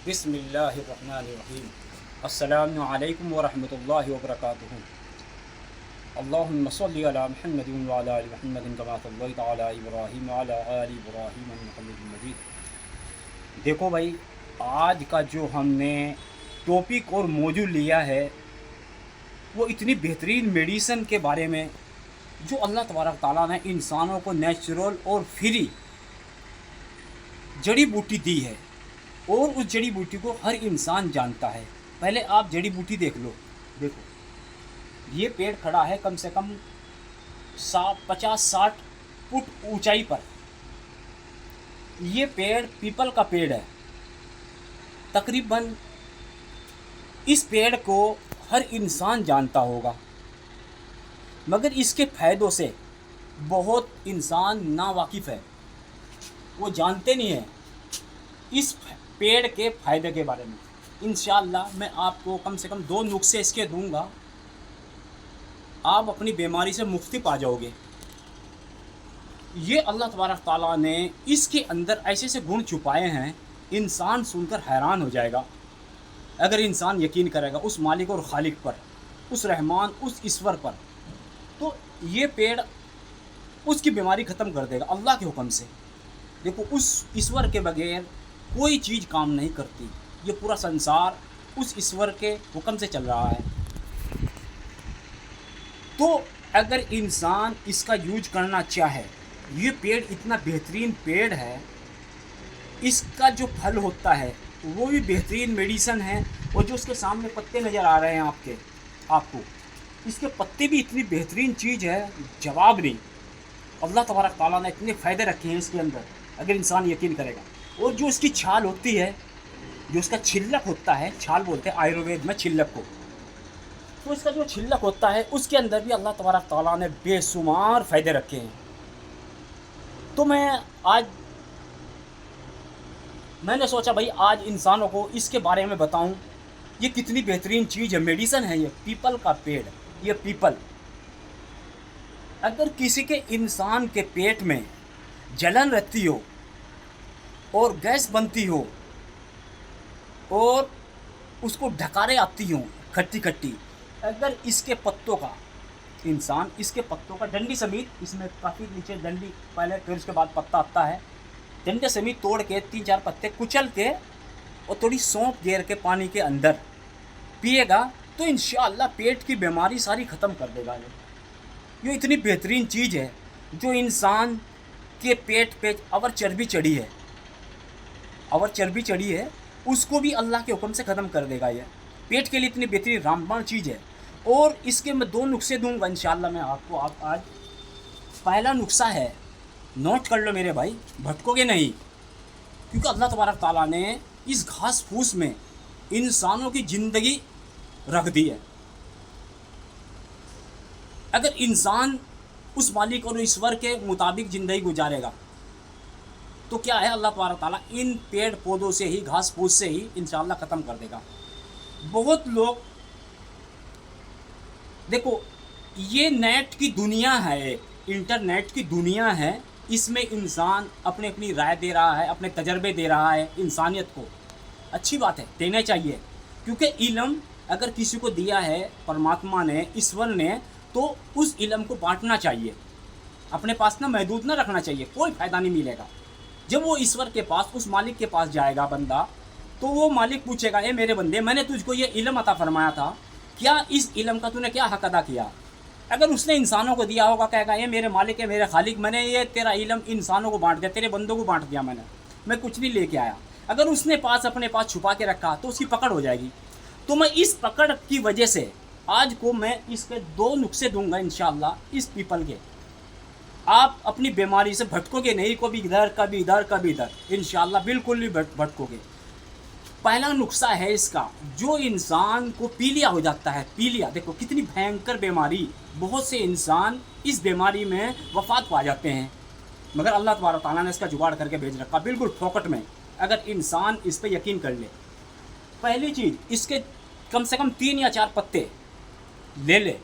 बिस्मिल्लाहिर्रहमानिर्रहीम। अस्सलामु अलैकुम वरहमतुल्लाहि वबरकातुहू। अल्लाहुम्मा सल्लि अला मुहम्मदिन व अला आलि मुहम्मदिन कमा सल्लैता अला इब्राहीम व अला आलि इब्राहीम इन्नका हमीदुम मजीद। देखो भाई, आज का जो हमने टॉपिक और मौजू लिया है वो इतनी बेहतरीन मेडिसन के बारे में जो अल्लाह तबारक ताला ने इंसानों को नेचुरल और फ्री जड़ी बूटी दी है, और उस जड़ी बूटी को हर इंसान जानता है। पहले आप जड़ी बूटी देख लो। देखो, ये पेड़ खड़ा है कम से कम 50-60 फुट ऊंचाई पर। ये पेड़ पीपल का पेड़ है। तकरीबन इस पेड़ को हर इंसान जानता होगा, मगर इसके फ़ायदों से बहुत इंसान नावाकिफ़ है। वो जानते नहीं हैं इस पेड़ के फ़ायदे के बारे में। इंशाअल्लाह मैं आपको कम से कम 2 नुस्खे इसके दूंगा, आप अपनी बीमारी से मुक्ति पा जाओगे। ये अल्लाह तबारक ताला ने इसके अंदर ऐसे ऐसे गुण छुपाए हैं, इंसान सुनकर हैरान हो जाएगा। अगर इंसान यकीन करेगा उस मालिक और खालिक पर, उस रहमान, उस ईश्वर पर, तो ये पेड़ उसकी बीमारी ख़त्म कर देगा अल्लाह के हुक्म से। देखो, उस ईश्वर के बगैर कोई चीज़ काम नहीं करती। ये पूरा संसार उस ईश्वर के हुक्म से चल रहा है। तो अगर इंसान इसका यूज करना चाहे, ये पेड़ इतना बेहतरीन पेड़ है, इसका जो फल होता है वो भी बेहतरीन मेडिसन है। और जो उसके सामने पत्ते नज़र आ रहे हैं आपको, इसके पत्ते भी इतनी बेहतरीन चीज़ है, जवाब नहीं। अल्लाह तबारक ताला ने इतने फ़ायदे रखे हैं इसके अंदर, अगर इंसान यकीन करेगा। और जो इसकी छाल होती है, जो इसका छिलक होता है, छाल बोलते हैं आयुर्वेद में छिलक को, तो इसका जो छिलक होता है उसके अंदर भी अल्लाह तबारक ताला ने बेशुमार फ़ायदे रखे हैं। तो मैंने सोचा भाई आज इंसानों को इसके बारे में बताऊं। ये कितनी बेहतरीन चीज़ है, मेडिसन है। ये पीपल का पेड़, ये पीपल, अगर किसी के इंसान के पेट में जलन रहती हो और गैस बनती हो और उसको ढकारे आती हों खट्टी खट्टी, अगर इसके पत्तों का इंसान, इसके पत्तों का डंडी समेत, इसमें काफ़ी नीचे डंडी पहले, फिर उसके बाद पत्ता आता है, डंडे समेत तोड़ के 3-4 पत्ते कुचल के और थोड़ी सौंफ गेर के पानी के अंदर पिएगा तो इंशाअल्लाह पेट की बीमारी सारी ख़त्म कर देगा। ये इतनी बेहतरीन चीज़ है। जो इंसान के पेट पे अवर चर्बी चढ़ी है उसको भी अल्लाह के हुक्म से ख़त्म कर देगा। ये पेट के लिए इतनी बेहतरीन रामबाण चीज़ है। और इसके मैं 2 नुस्खे दूंगा इंशाअल्लाह मैं आपको। आप आज पहला नुस्खा है, नोट कर लो मेरे भाई, भटकोगे नहीं, क्योंकि अल्लाह तबारक ताला ने इस घास फूस में इंसानों की ज़िंदगी रख दी है। अगर इंसान उस मालिक और ईश्वर के मुताबिक ज़िंदगी गुजारेगा तो क्या है, अल्लाह तबारक ताला इन पेड़ पौधों से ही, घास फूस से ही इंशाअल्लाह ख़त्म कर देगा। बहुत लोग, देखो, ये नेट की दुनिया है, इंटरनेट की दुनिया है। इसमें इंसान अपनी राय दे रहा है, अपने तजर्बे दे रहा है इंसानियत को। अच्छी बात है, देना चाहिए, क्योंकि इल्म अगर किसी को दिया है परमात्मा ने, ईश्वर ने, तो उस इल्म को बांटना चाहिए, अपने पास ना महदूद ना रखना चाहिए। कोई फ़ायदा नहीं मिलेगा। जब वो ईश्वर के पास, उस मालिक के पास जाएगा बंदा, तो वो मालिक पूछेगा, ए मेरे बंदे, मैंने तुझको ये इल्म अता फरमाया था, क्या इस इल्म का तूने क्या हक़ अदा किया? अगर उसने इंसानों को दिया होगा, कहेगा ये मेरे मालिक है, मेरे खालिक, मैंने ये तेरा इल्म इंसानों को बांट दिया, तेरे बंदों को बांट दिया, मैं कुछ नहीं लेके आया। अगर उसने अपने पास छुपा के रखा तो उसकी पकड़ हो जाएगी। तो मैं इस पकड़ की वजह से आज को मैं इसके 2 नुस्खे दूंगा इंशाअल्लाह इस पीपल के। आप अपनी बीमारी से भटकोगे नहीं, कभी इधर कभी इधर कभी इधर, इंशाअल्लाह बिल्कुल नहीं भटकोगे। पहला नुस्खा है इसका, जो इंसान को पीलिया हो जाता है, पीलिया, देखो कितनी भयंकर बीमारी, बहुत से इंसान इस बीमारी में वफ़ात पा जाते हैं, मगर अल्लाह तबारक ताला ने इसका जुगाड़ करके भेज रखा बिल्कुल फोकट में, अगर इंसान इस पर यकीन कर ले। पहली चीज़, इसके कम से कम 3 या 4 पत्ते ले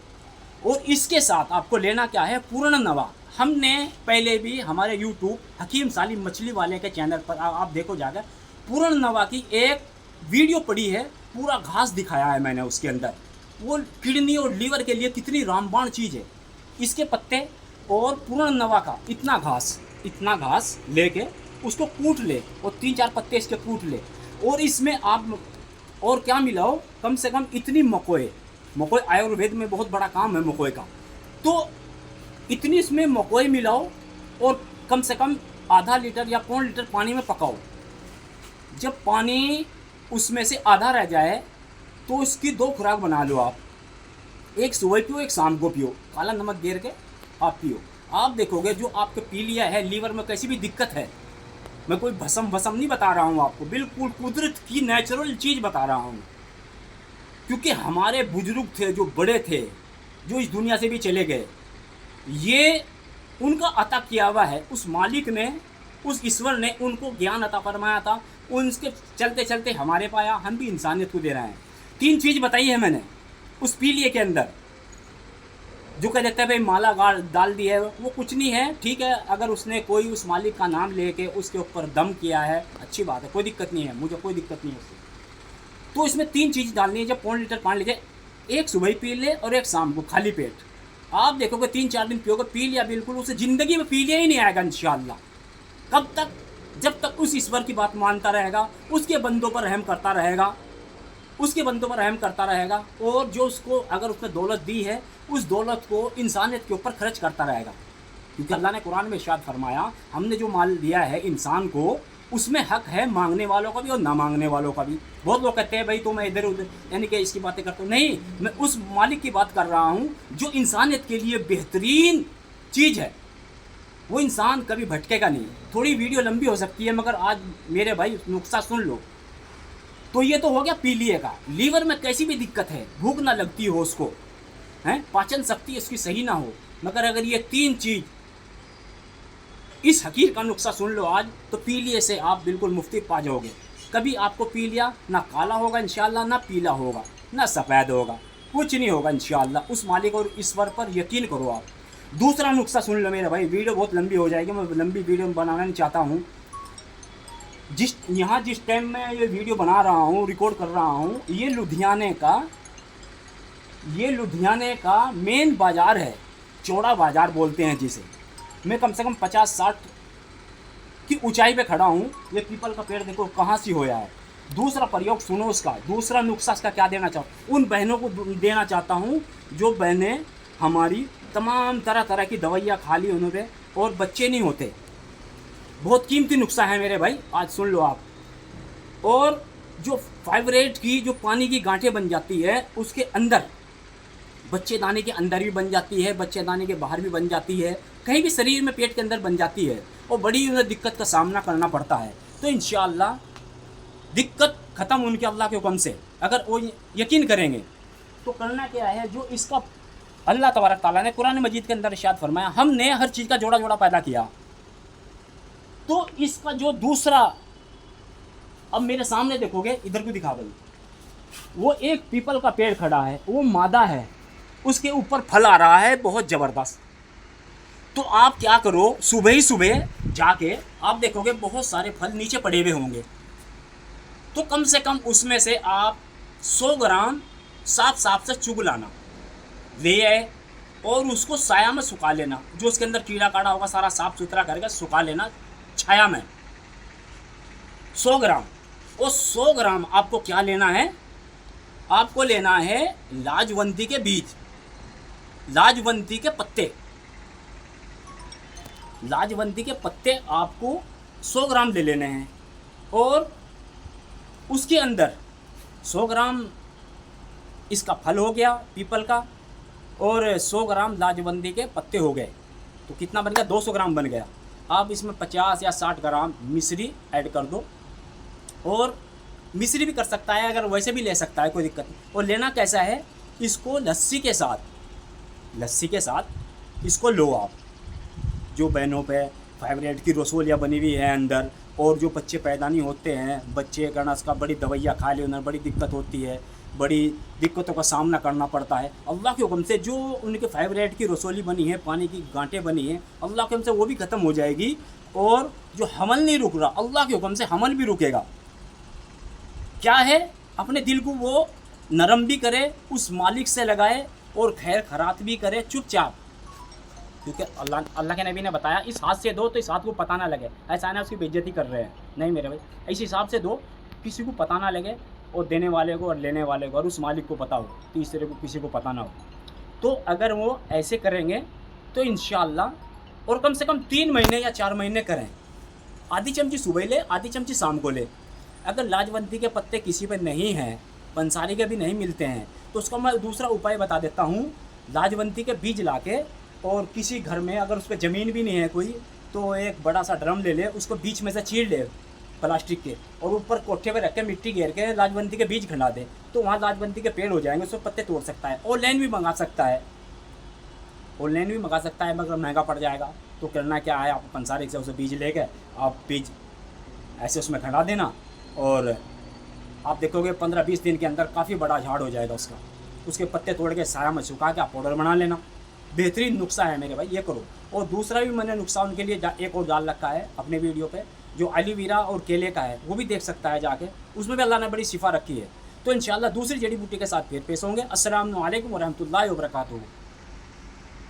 और इसके साथ आपको लेना क्या है, पूर्ण नवा। हमने पहले भी हमारे YouTube हकीम सालिम मछली वाले के चैनल पर आप देखो जाकर, पूर्ण नवा की एक वीडियो पड़ी है, पूरा घास दिखाया है मैंने उसके अंदर। वो किडनी और लीवर के लिए कितनी रामबाण चीज़ है। इसके पत्ते और पूर्ण नवा का इतना घास लेके उसको कूट ले और 3-4 पत्ते इसके कूट ले, और इसमें आप और क्या मिलाओ, कम से कम इतनी मकोए आयुर्वेद में बहुत बड़ा काम है मकोए का, तो इतनी इसमें मकोए मिलाओ और कम से कम आधा लीटर या 1.25 लीटर पानी में पकाओ। जब पानी उसमें से आधा रह जाए तो इसकी 2 खुराक बना लो आप, एक सुबह पियो, एक शाम को पियो, काला नमक गेर के आप पियो। आप देखोगे जो आपके पी लिया है, लीवर में कैसी भी दिक्कत है, मैं कोई भसम नहीं बता रहा हूँ आपको, बिल्कुल कुदरत की नेचुरल चीज़ बता रहा हूँ। क्योंकि हमारे बुजुर्ग थे, जो बड़े थे, जो इस दुनिया से भी चले गए, ये उनका अता किया हुआ है। उस मालिक ने, उस ईश्वर ने उनको ज्ञान अता फरमाया था, उनके चलते चलते हमारे पाया, हम भी इंसानियत को दे रहे हैं। 3 चीज़ बताई है मैंने उस पीलिए के अंदर। जो कह देते हैं भाई माला डाल दी है, वो कुछ नहीं है, ठीक है। अगर उसने कोई उस मालिक का नाम लेके उसके ऊपर दम किया है, अच्छी बात है, कोई दिक्कत नहीं है, मुझे कोई दिक्कत नहीं है उससे। तो इसमें 3 चीज़ डालनी है। जब 1.25 लीटर पानी लीजिए, एक सुबह पी ले और एक शाम को खाली पेट। आप देखोगे 3-4 दिन पियोगे, पी लिया बिल्कुल, उसे ज़िंदगी में पी लिया ही नहीं आएगा इंशाअल्लाह। कब तक? जब तक उस ईश्वर की बात मानता रहेगा, उसके बंदों पर रहम करता रहेगा, और जो उसको अगर उसने दौलत दी है, उस दौलत को इंसानियत के ऊपर खर्च करता रहेगा। क्योंकि अल्लाह ने कुरान में इरशाद फरमाया, हमने जो माल दिया है इंसान को, उसमें हक है मांगने वालों का भी और ना मांगने वालों का भी। बहुत लोग कहते हैं भाई तो मैं इधर उधर यानी कि इसकी बातें करता हूँ, नहीं, मैं उस मालिक की बात कर रहा हूँ जो इंसानियत के लिए बेहतरीन चीज़ है। वो इंसान कभी भटकेगा नहीं। थोड़ी वीडियो लंबी हो सकती है, मगर आज मेरे भाई नुस्खा सुन लो। तो ये तो हो गया पीलिए का। लीवर में कैसी भी दिक्कत है, भूख ना लगती हो उसको, हैं, पाचन शक्ति इसकी सही ना हो, मगर अगर ये 3 चीज़, इस हकीर का नुस्खा सुन लो आज, तो पीलिए से आप बिल्कुल मुफ्ती पा जाओगे। कभी आपको पीलिया ना काला होगा इंशाअल्लाह, ना पीला होगा, ना सफ़ेद होगा, कुछ नहीं होगा इंशाअल्लाह। उस मालिक और ईश्वर पर यकीन करो आप। दूसरा नुस्खा सुन लो मेरे भाई, वीडियो बहुत लंबी हो जाएगी, मैं लंबी वीडियो बनाना नहीं चाहता हूँ। जिस टाइम मैं ये वीडियो बना रहा हूँ, रिकॉर्ड कर रहा हूँ, ये लुधियाने का मेन बाज़ार है, चौड़ा बाज़ार बोलते हैं जिसे। मैं कम से कम 50-60 की ऊंचाई पे खड़ा हूँ। ये पीपल का पेड़ देखो कहाँ से होया है। दूसरा प्रयोग सुनो उसका, दूसरा नुस्खा इसका क्या देना चाहूँ, उन बहनों को देना चाहता हूँ जो बहनें हमारी तमाम तरह की दवाइयाँ खा ली उन्होंने और बच्चे नहीं होते। बहुत कीमती नुस्खा है मेरे भाई, आज सुन लो आप। और जो फाइब्रेट की जो पानी की गांठें बन जाती है, उसके अंदर बच्चेदानी के अंदर भी बन जाती है, बच्चेदानी के बाहर भी बन जाती है, कहीं भी शरीर में पेट के अंदर बन जाती है और बड़ी उन्हें दिक्कत का सामना करना पड़ता है। तो इंशाअल्लाह दिक्कत ख़त्म उनके अल्लाह के हुक्म से, अगर वो यकीन करेंगे तो। करना क्या है, जो इसका अल्लाह तबारक ताला ने कुरान मजीद के अंदर इरशाद फरमाया, हमने हर चीज़ का जोड़ा जोड़ा पैदा किया। तो इसका जो दूसरा, अब मेरे सामने देखोगे, इधर को दिखा भाई, वो एक पीपल का पेड़ खड़ा है, वो मादा है, उसके ऊपर फल आ रहा है बहुत ज़बरदस्त। तो आप क्या करो, सुबह ही सुबह जाके आप देखोगे बहुत सारे फल नीचे पड़े हुए होंगे। तो कम से कम उसमें से आप 100 ग्राम साफ से चुग लाना, ले आए और उसको साया में सुखा लेना। जो उसके अंदर कीड़ा काड़ा होगा सारा साफ सुथरा करके सुखा लेना छाया में, 100 ग्राम। और 100 ग्राम आपको क्या लेना है, आपको लेना है लाजवंती के बीज, लाजवंती के पत्ते। लाजवंती के पत्ते आपको 100 ग्राम ले लेने हैं और उसके अंदर 100 ग्राम इसका फल हो गया पीपल का और 100 ग्राम लाजवंती के पत्ते हो गए। तो कितना बन गया, 200 ग्राम बन गया। आप इसमें 50 या 60 ग्राम मिश्री ऐड कर दो, और मिश्री भी कर सकता है, अगर वैसे भी ले सकता है, कोई दिक्कत नहीं। और लेना कैसा है, इसको लस्सी के साथ इसको लो आप। जो बहनों पे फाइब्रेट की रसोलियाँ बनी हुई है अंदर, और जो बच्चे पैदा नहीं होते हैं, बच्चे करना उसका बड़ी दवाइयाँ खा ले, उन्हें बड़ी दिक्कत होती है, बड़ी दिक्कतों का सामना करना पड़ता है। अल्लाह के हुक्म से जो उनके फाइब्रेट की रसोली बनी है, पानी की गांठें बनी हैं, अल्लाह के हुक्म से वो भी ख़त्म हो जाएगी। और जो हमल नहीं रुक रहा, अल्लाह के हुक्म से हमल भी रुकेगा। क्या है, अपने दिल को वो नरम भी करे, उस मालिक से लगाए और खैर खरात भी करे चुपचाप, क्योंकि अल्लाह अल्लाह के नबी ने बताया इस हाथ से दो तो इस हाथ को पता ना लगे, ऐसा ना उसकी बेइज्जती कर रहे हैं, नहीं मेरे भाई, इस हिसाब से दो किसी को पता ना लगे, और देने वाले को और लेने वाले को और उस मालिक को पता हो, तीसरे को किसी को पता ना हो। तो अगर वो ऐसे करेंगे तो इंशाअल्लाह, और कम से कम 3 महीने या 4 महीने करें, आधी चमची सुबह ले, आधी चमची शाम को ले। अगर लाजवंती के पत्ते किसी पर नहीं हैं, पंसारी के भी नहीं मिलते हैं, तो उसका मैं दूसरा उपाय बता देता हूँ। लाजवंती के बीज लाके, और किसी घर में अगर उस पर ज़मीन भी नहीं है कोई, तो एक बड़ा सा ड्रम ले ले, उसको बीच में से चीर ले प्लास्टिक के, और ऊपर कोठे पे रख के मिट्टी घेर के लाजवंती के बीज खंडा दे, तो वहाँ लाजवंती के पेड़ हो जाएंगे, उसमें पत्ते तोड़ सकता है। ऑनलाइन भी मंगा सकता है, ऑनलाइन भी मंगा सकता है, मगर महंगा पड़ जाएगा। तो करना क्या है, आप पंसारी से उसे बीज लेके आप बीज ऐसे उसमें खंडा देना, और आप देखोगे 15-20 दिन के अंदर काफ़ी बड़ा झाड़ हो जाएगा उसका। उसके पत्ते तोड़ के साया में सुखा के आप पाउडर बना लेना। बेहतरीन नुस्खा है मेरे भाई, ये करो। और दूसरा भी मैंने नुस्खा उनके लिए एक और डाल रखा है अपने वीडियो पे, जो एलोवेरा और केले का है, वो भी देख सकता है जाके, उसमें भी अल्लाह ने बड़ी शिफा रखी है। तो इंशाल्लाह दूसरी जड़ी बूटी के साथ फिर पेश होंगे। अस्सलाम वालेकुम व रहमतुल्लाहि व बरकातुहू।